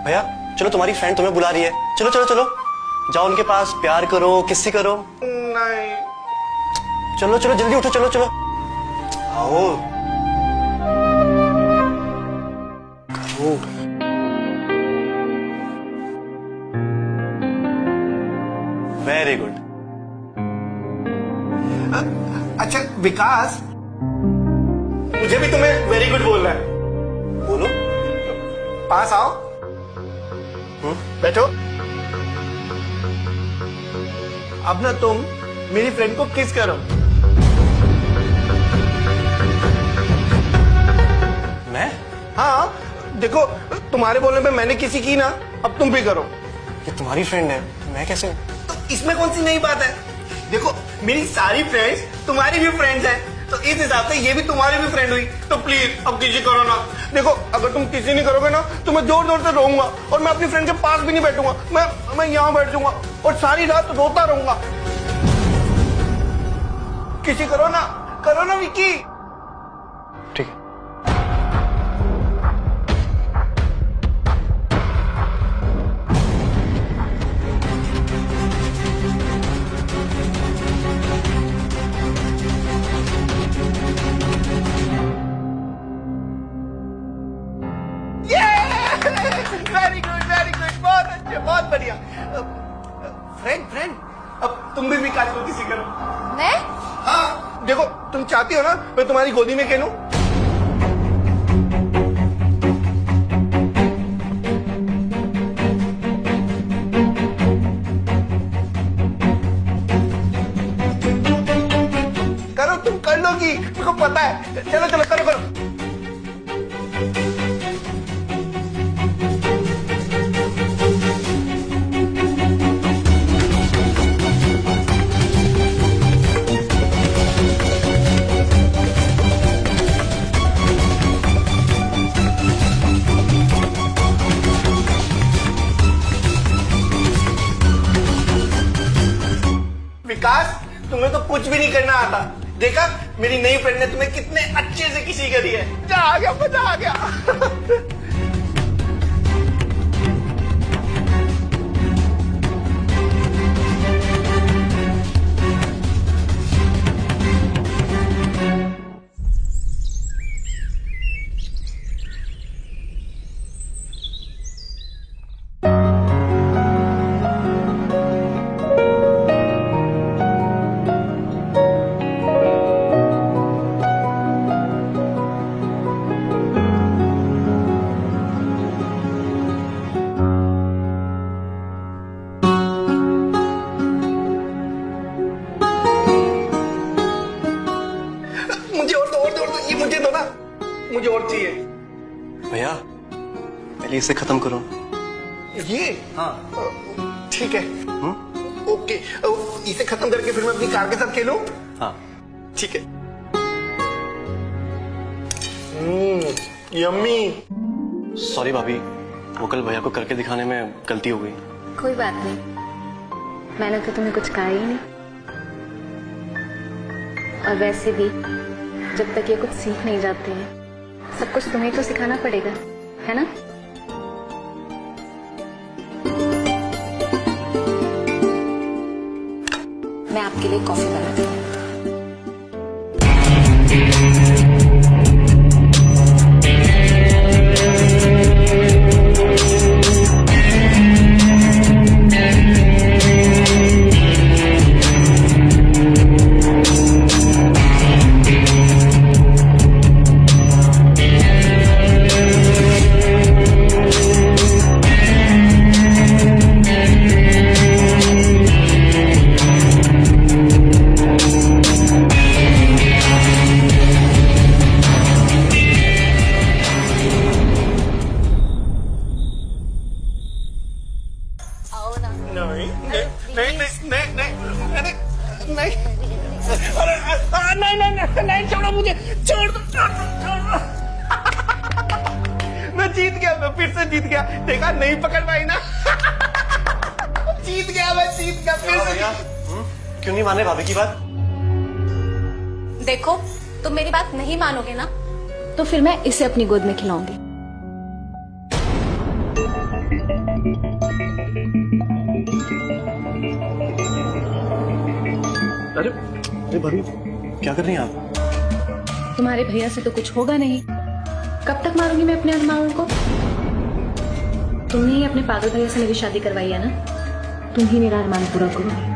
भैया चलो, तुम्हारी फ्रेंड तुम्हें बुला रही है। चलो चलो चलो, जाओ उनके पास, प्यार करो, किस्सी करो। नहीं। चलो चलो जल्दी उठो, चलो चलो आओ करो। Very good. अच्छा विकास, मुझे भी तुम्हें वेरी गुड बोलना है। बोलो। पास आओ। बैठो। अब ना तुम मेरी फ्रेंड को किस करो। मैं? हाँ देखो, तुम्हारे बोलने पे मैंने किसी की ना, अब तुम भी करो। ये तुम्हारी फ्रेंड है, मैं कैसे? तो इसमें कौन सी नई बात है? देखो मेरी सारी फ्रेंड्स तुम्हारी भी फ्रेंड्स हैं, तो इस हिसाब से ये भी तुम्हारी भी फ्रेंड हुई। तो प्लीज अब किसी करो ना। देखो अगर तुम किसी नहीं करोगे ना तो मैं जोर जोर से रोऊंगा, और मैं अपनी फ्रेंड के पास भी नहीं बैठूंगा। मैं यहाँ बैठ जाऊंगा और सारी रात रोता रहूंगा। किसी करो ना विक्की। ठीक है। वेरी गुड, बहुत अच्छे, बहुत बढ़िया। फ्रेंड अब तुम भी विकास को किसी करो। मैं? हाँ देखो, तुम चाहती हो ना मैं तुम्हारी गोदी में खेलूं? करो, तुम कर लोगी, मुझको पता है। चलो चलो करो करो। विकास, तुम्हें तो कुछ भी नहीं करना आता। देखा मेरी नई फ्रेंड ने तुम्हें कितने अच्छे से किसी करी है। मजा आ गया, मजा आ गया। मुझे और दो, ये मुझे दो ना, मुझे और चाहिए। भैया पहले इसे खत्म करो। ये? हाँ ठीक है। ओके, इसे खत्म करके फिर मैं अपनी कार के साथ खेलूं? हाँ ठीक है। यम्मी। सॉरी भाभी, वो कल भैया को करके दिखाने में गलती हो गई। कोई बात नहीं, मैंने तो तुम्हें कुछ कहा ही नहीं। और वैसे भी जब तक ये कुछ सीख नहीं जाते हैं, सब कुछ तुम्हें तो सिखाना पड़ेगा, है ना? मैं आपके लिए कॉफी बनाती हूँ। नहीं, छोड़ो मुझे, छोड़ दो। मैं जीत गया, मैं फिर से जीत गया। देखा, नहीं पकड़ पाई ना। जीत गया, मैं जीत गया फिर से। क्यों नहीं माने भाभी की बात? देखो, तुम मेरी बात नहीं मानोगे ना, तो फिर मैं इसे अपनी गोद में खिलाऊंगी। अरे अरे भाभी, क्या कर रही हैं आप? तुम्हारे भैया से तो कुछ होगा नहीं। कब तक मारूंगी मैं अपने अरमानों को? तुमने ही अपने पागल भैया से मेरी शादी करवाई है ना, तुम ही मेरा अरमान पूरा करो।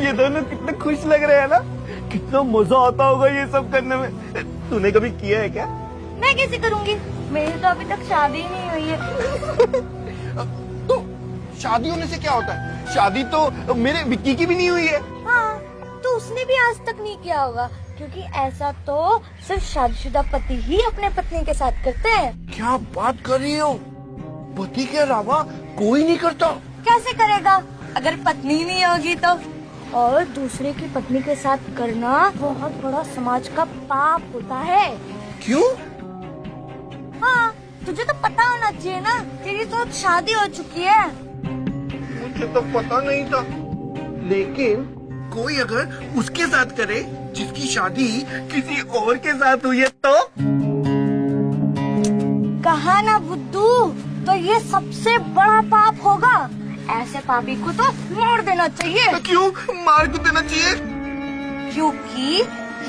ये दोनों कितने खुश लग रहे हैं ना, कितना मजा आता होगा ये सब करने में। तूने कभी किया है क्या? मैं कैसे करूंगी, मेरी तो अभी तक शादी ही नहीं हुई है। तो शादी होने से क्या होता है? शादी तो मेरे विक्की की भी नहीं हुई है। हाँ, तो उसने भी आज तक नहीं किया होगा, क्योंकि ऐसा तो सिर्फ शादीशुदा पति ही अपने पत्नी के साथ करते हैं। क्या बात कर रही हो? पति के अलावा कोई नहीं करता? कैसे करेगा अगर पत्नी नहीं होगी तो? और दूसरे की पत्नी के साथ करना बहुत बड़ा समाज का पाप होता है। क्यों? हाँ, तुझे तो पता होना चाहिए ना, तेरी तो शादी हो चुकी है। मुझे तो पता नहीं था, लेकिन कोई अगर उसके साथ करे जिसकी शादी किसी और के साथ हुई है तो? कहा ना बुद्धू, तो ये सबसे बड़ा पाप होगा। ऐसे पापी को तो मार देना चाहिए। तो क्यों मार क्यों देना चाहिए? क्योंकि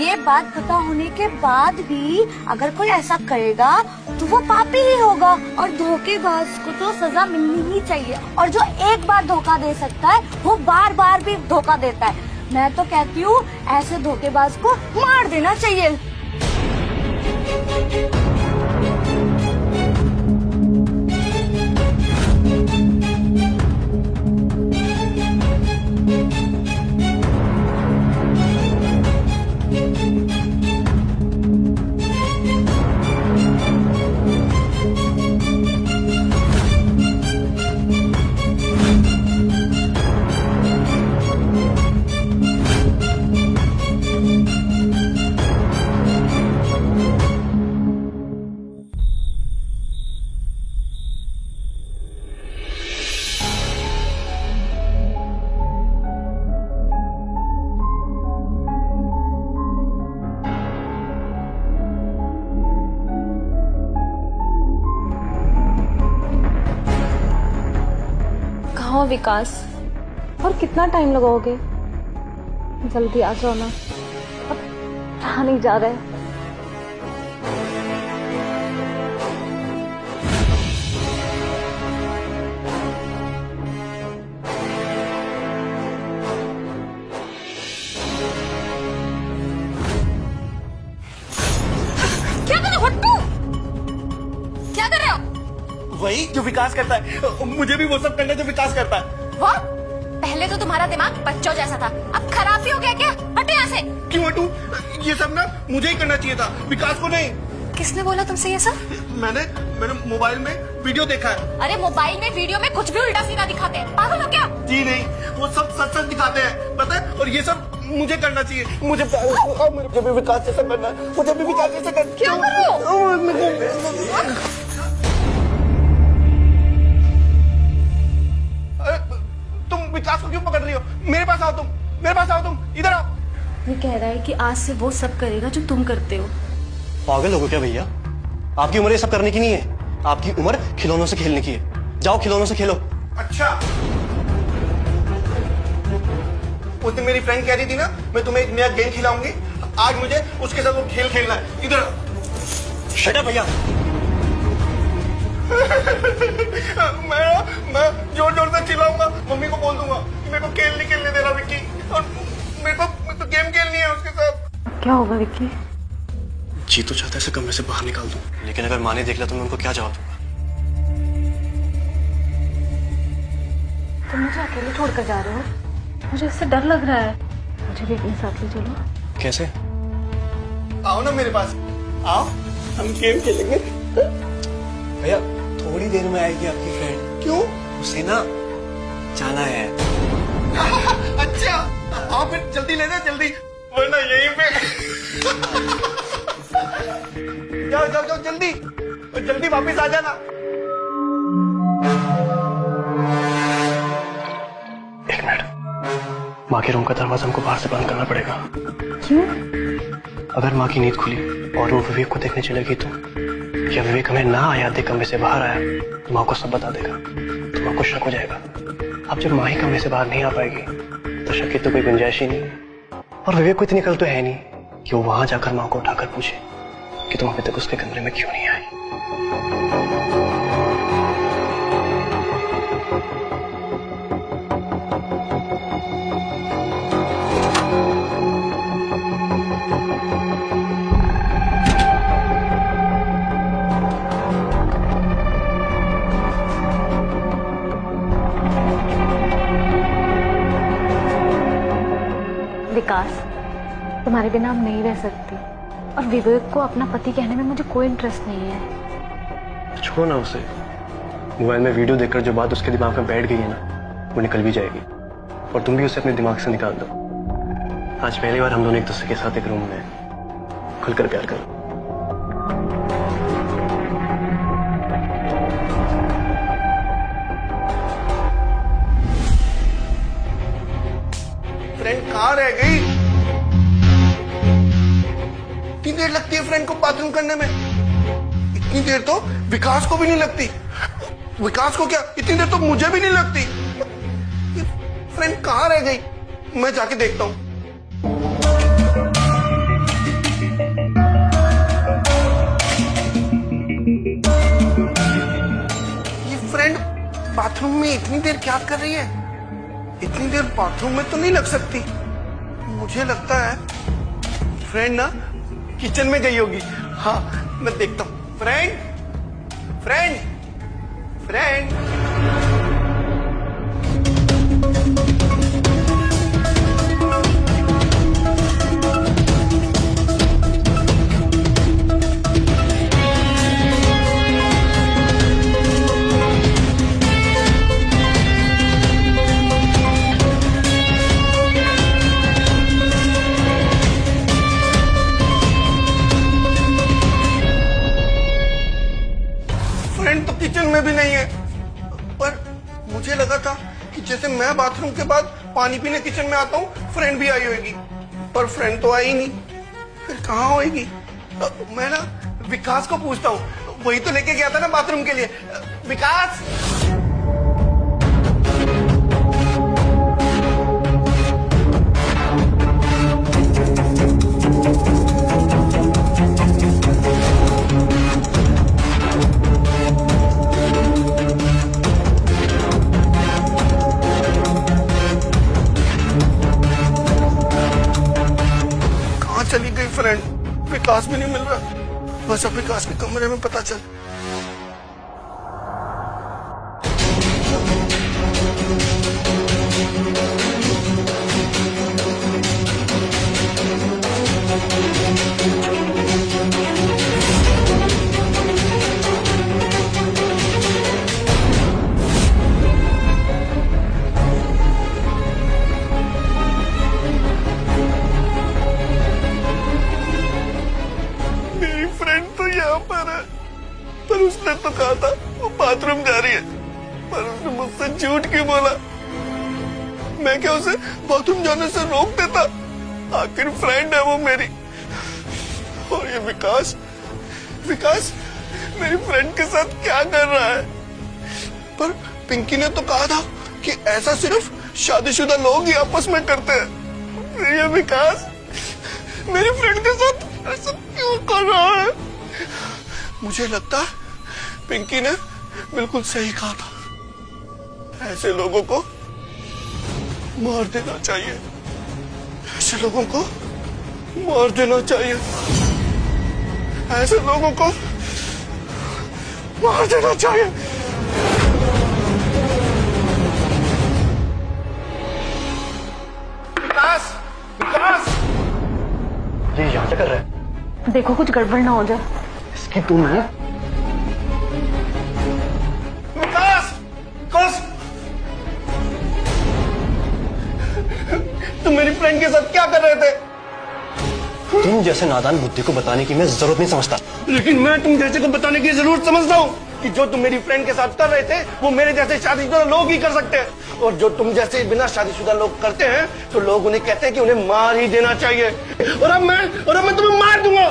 ये बात पता होने के बाद भी अगर कोई ऐसा करेगा तो वो पापी ही होगा, और धोखेबाज को तो सजा मिलनी ही चाहिए। और जो एक बार धोखा दे सकता है वो बार बार भी धोखा देता है। मैं तो कहती हूँ ऐसे धोखेबाज को मार देना चाहिए। कहाँ हो विकास? और कितना टाइम लगाओगे? जल्दी आ जाओ ना, अब रहा नहीं जा रहा है। क्या कर रहे हो हट्टू? क्या कर रहे हो? वही जो विकास करता है, मुझे भी वो सब करना है जो विकास करता है। वो पहले तो तुम्हारा दिमाग बच्चों जैसा था, अब खराब ही हो गया क्या? हटो यहाँ से। क्यों हटू? ये सब ना मुझे ही करना चाहिए था, विकास को नहीं। किसने बोला तुमसे ये सब? मैंने मोबाइल में वीडियो देखा है। अरे मोबाइल में वीडियो में कुछ भी उल्टा सीधा दिखाते हैं, पागल हो क्या? जी नहीं, वो सब सच सच दिखाते हैं, पता है? और ये सब मुझे करना चाहिए। मुझे भी विकास जैसा करना है, मुझे भी विकास जैसा करना। क्या कर रहे हो? तुम विकास को क्यों पकड़ रही हो? मेरे पास आओ, तुम मेरे पास आओ, तुम इधर आओ। ये कह रहा है कि आज से वो सब करेगा जो तुम करते हो। पागल हो गए क्या भैया? आपकी उम्र ये सब करने की नहीं है। आपकी उम्र खिलौनों से खेलने की है। जाओ खिलौनों से खेलो। अच्छा, उस दिन मेरी फ्रेंड कह रही थी ना मैं तुम्हें एक नया गेम खिलाऊंगी, आज मुझे उसके साथ वो खेल खेलना है। इधर शट अप भैया। मैं जोर जोर से चिल्लाऊंगा, मम्मी को बोल दूंगा कि मेरे को खेल नहीं खेलने दे रहा विक्की, और मेरे को तो गेम खेलनी है उसके साथ। क्या होगा विक्की? जी तो चाहता है इसे कमरे से बाहर निकाल दूं, लेकिन अगर माँ ने देख लिया तो मैं उनको क्या जवाब दूंगा? तुम मुझे अकेले छोड़कर जा रहे हो? मुझे इससे डर लग रहा है। मुझे भी अपने साथ ले चलो। कैसे? आओ ना मेरे पास, आओ हम गेम खेलेंगे। भैया थोड़ी देर में आएगी आपकी फ्रेंड। क्यों? उसे ना जाना है। अच्छा, आओ फिर जल्दी लेना, जल्दी, वरना यहीं पे। जाओ जाओ जाओ जल्दी, और जल्दी वापस आ जाना। एक मिनट, माँ के रूम का दरवाजा हमको बाहर से बंद करना पड़ेगा। क्यों? अगर माँ की नींद खुली और वो विवेक को देखने चलेगी तो, या विवेक हमें ना आया देख कमरे से बाहर आया तो माँ को सब बता देगा, तो माँ को शक हो जाएगा। अब जब माँ ही कमरे से बाहर नहीं आ पाएगी तो शक की तो कोई गुंजाइश ही नहीं। और विवेक को इतनी कल तो है नहीं कि वो वहां जाकर माँ को उठाकर पूछे कि तुम अभी तक उसके कमरे में क्यों नहीं आई। विकास, तुम्हारे बिना हम नहीं रह सकती, और विवेक को अपना पति कहने में मुझे कोई इंटरेस्ट नहीं है। छोड़ो ना उसे। मोबाइल में वीडियो देखकर जो बात उसके दिमाग में बैठ गई है ना, वो निकल भी जाएगी, और तुम भी उसे अपने दिमाग से निकाल दो। आज पहली बार हम दोनों एक दूसरे के साथ एक रूम में खुलकर प्यार करो। फ्रेंड कहाँ रह गई? इतनी देर लगती है फ्रेंड को बाथरूम करने में? इतनी देर तो विकास को भी नहीं लगती। विकास को क्या, इतनी देर तो मुझे भी नहीं लगती। फ्रेंड कहाँ रह गई? मैं जाके देखता हूँ। ये फ्रेंड बाथरूम में इतनी देर क्या कर रही है? इतनी देर बाथरूम में तो नहीं लग सकती। मुझे लगता है फ्रेंड ना किचन में गई होगी। हाँ, मैं देखता हूँ। Friend, friend, friend. फ्रेंड तो किचन में भी नहीं है, पर मुझे लगा था कि जैसे मैं बाथरूम के बाद पानी पीने किचन में आता हूँ फ्रेंड भी आई होगी, पर फ्रेंड तो आई नहीं। फिर कहाँ होगी? मैं ना विकास को पूछता हूँ, वही तो लेके गया था ना बाथरूम के लिए। विकास, चली गई फ्रेंड? विकास भी नहीं मिल रहा। बस अब विकास के कमरे में पता चल। पर उसने तो कहा था वो बाथरूम जा रही है, पर उसने मुझसे झूठ क्यों बोला? मैं क्या उसे बाथरूम जाने से रोक देता? आखिर फ्रेंड है वो मेरी। और ये विकास, विकास मेरी फ्रेंड के साथ क्या कर रहा है। पर पिंकी ने तो कहा था कि ऐसा सिर्फ शादीशुदा लोग ही आपस में करते हैं। ये विकास मेरी फ्रेंड के साथ ऐसा क्यों कर रहा है। मुझे लगता है पिंकी ने बिल्कुल सही कहा था। ऐसे लोगों को मार देना चाहिए, ऐसे लोगों को मार देना चाहिए, ऐसे लोगों को मार देना चाहिए। विकास, विकास, ये यहाँ क्या कर रहा है? देखो कुछ गड़बड़ ना हो जाए। इसकी तुम है? विकास, विकास, तुम मेरी फ्रेंड के साथ क्या कर रहे थे। तुम जैसे नादान बुद्धि को बताने की मैं जरूरत नहीं समझता। लेकिन मैं तुम जैसे को बताने की जरूरत समझता हूँ कि जो तुम मेरी फ्रेंड के साथ कर रहे थे वो मेरे जैसे शादीशुदा लोग ही कर सकते हैं, और जो तुम जैसे बिना शादीशुदा लोग करते हैं तो लोग उन्हें कहते हैं कि उन्हें मार ही देना चाहिए। और अब मैं तुम्हें मार दूंगा।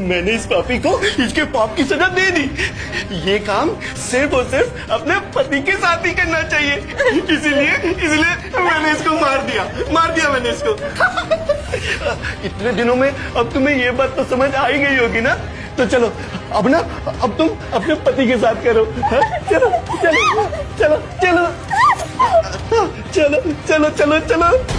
मैंने इस पापी को इसके पाप की सजा दे दी। ये काम सिर्फ और सिर्फ अपने पति के साथ ही करना चाहिए। इसलिए मैंने इसको मार दिया मैंने इसको। इतने दिनों में अब तुम्हें ये बात तो समझ आ ही गई होगी ना। तो चलो अब तुम अपने पति के साथ करो। हाँ? चलो चलो चलो चलो चलो चलो चलो चलो।